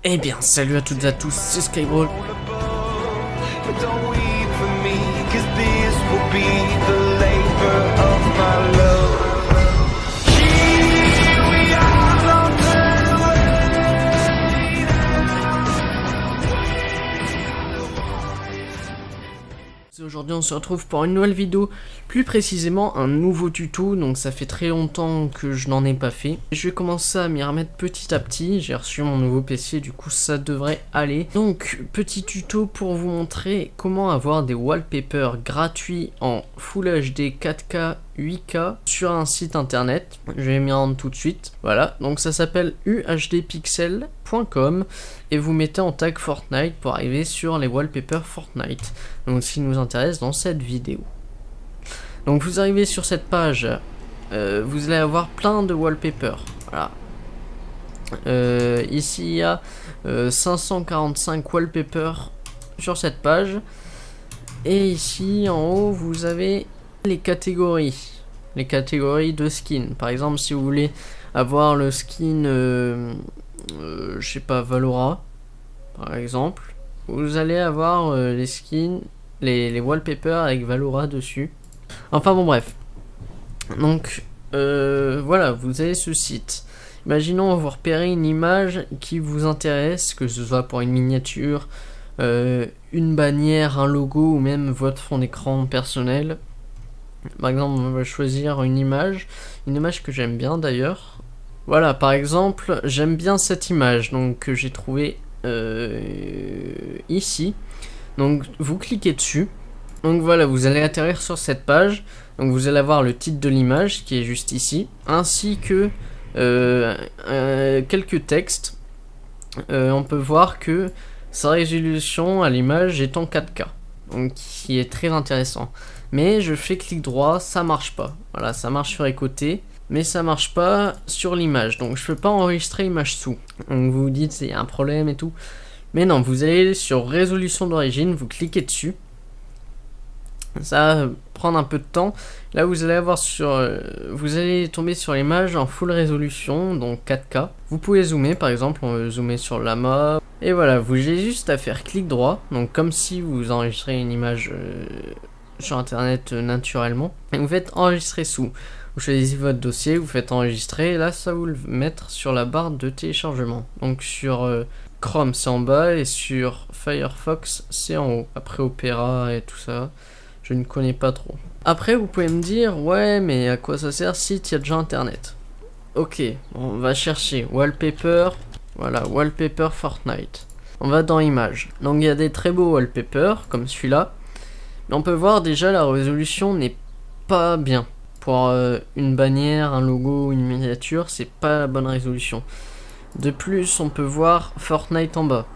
Eh bien, salut à toutes et à tous, c'est Skybrawl. Aujourd'hui on se retrouve pour une nouvelle vidéo, plus précisément un nouveau tuto, donc ça fait très longtemps que je n'en ai pas fait. Je vais commencer à m'y remettre petit à petit, j'ai reçu mon nouveau PC, du coup ça devrait aller. Donc petit tuto pour vous montrer comment avoir des wallpapers gratuits en Full HD 4K 8K sur un site internet. Je vais m'y rendre tout de suite. Voilà, donc ça s'appelle uhdpixel.com et vous mettez en tag Fortnite pour arriver sur les wallpapers Fortnite. Donc ce qui nous intéresse dans cette vidéo. Donc vous arrivez sur cette page, vous allez avoir plein de wallpapers. Voilà. Ici il y a 545 wallpapers sur cette page. Et ici en haut vous avez les catégories de skins. Par exemple, si vous voulez avoir le skin je sais pas, Valora par exemple, vous allez avoir les skins, les wallpapers avec Valora dessus. Enfin bon, bref. Donc voilà, vous avez ce site. Imaginons vous repérez une image qui vous intéresse, que ce soit pour une miniature, une bannière, un logo ou même votre fond d'écran personnel. Par exemple, on va choisir une image que j'aime bien d'ailleurs. Voilà, par exemple, j'aime bien cette image donc que j'ai trouvé ici. Donc vous cliquez dessus. Donc voilà, vous allez atterrir sur cette page. Donc vous allez avoir le titre de l'image qui est juste ici, ainsi que quelques textes. On peut voir que sa résolution à l'image est en 4K, donc qui est très intéressant. Mais je fais clic droit, ça marche pas. Voilà, ça marche sur les côtés, mais ça marche pas sur l'image. Donc je peux pas enregistrer image sous. Donc vous vous dites c'est un problème et tout. Mais non, vous allez sur résolution d'origine, vous cliquez dessus. Ça va prendre un peu de temps. Là vous allez avoir vous allez tomber sur l'image en full résolution, donc 4K. Vous pouvez zoomer, par exemple, on veut zoomer sur la map. Et voilà, vous avez juste à faire clic droit, donc comme si vous enregistrez une image sur internet naturellement. Et vous faites enregistrer sous. Vous choisissez votre dossier, vous faites enregistrer, et là ça vous le mettre sur la barre de téléchargement. Donc sur Chrome c'est en bas et sur Firefox c'est en haut. Après Opera et tout ça, je ne connais pas trop. Après vous pouvez me dire ouais mais à quoi ça sert si il y a déjà internet. Ok, on va chercher wallpaper. Voilà, wallpaper Fortnite. On va dans images. Donc il y a des très beaux wallpapers comme celui-là. Mais on peut voir déjà la résolution n'est pas bien. Pour une bannière, un logo, une miniature, c'est pas la bonne résolution. De plus, on peut voir Fortnite en bas.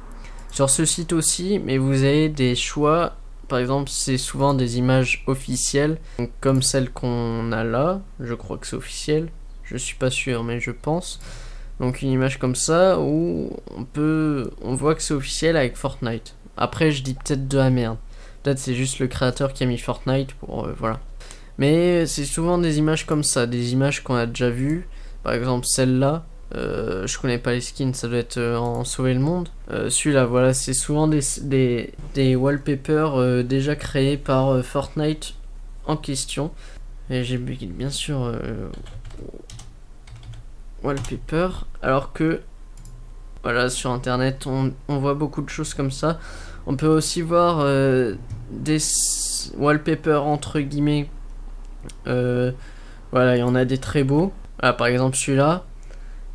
Sur ce site aussi, mais vous avez des choix. Par exemple, c'est souvent des images officielles, donc comme celle qu'on a là. Je crois que c'est officiel. Je suis pas sûr, mais je pense. Donc une image comme ça où on voit que c'est officiel avec Fortnite. Après, je dis peut-être de la merde. Peut-être c'est juste le créateur qui a mis Fortnite pour voilà. Mais c'est souvent des images comme ça, des images qu'on a déjà vues. Par exemple celle-là, je connais pas les skins, ça doit être en Sauver le Monde. Celui-là, voilà, c'est souvent des wallpapers déjà créés par Fortnite en question. Et j'ai bien sûr wallpaper, alors que voilà, sur internet on voit beaucoup de choses comme ça. On peut aussi voir des wallpapers entre guillemets. Voilà, il y en a des très beaux. Voilà, par exemple celui-là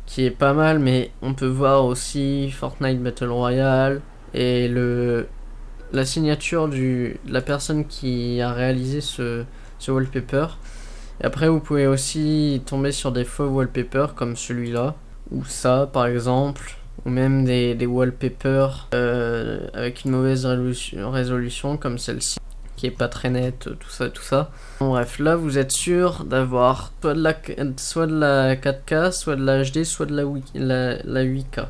qui est pas mal, mais on peut voir aussi Fortnite Battle Royale et la signature de la personne qui a réalisé ce wallpaper. Et après vous pouvez aussi tomber sur des faux wallpapers comme celui-là ou ça par exemple, ou même des wallpapers avec une mauvaise résolution comme celle-ci qui est pas très nette, tout ça. Bon, bref, là vous êtes sûr d'avoir soit de la 4K, soit de la HD, soit de la 8K.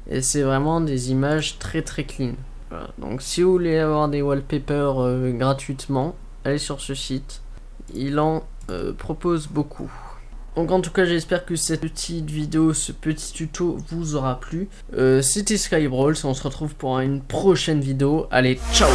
Et c'est vraiment des images très clean. Voilà. Donc si vous voulez avoir des wallpapers gratuitement, allez sur ce site. Il en propose beaucoup. Donc en tout cas j'espère que cette petite vidéo, ce petit tuto vous aura plu. C'était Skybrawl, on se retrouve pour une prochaine vidéo. Allez, ciao!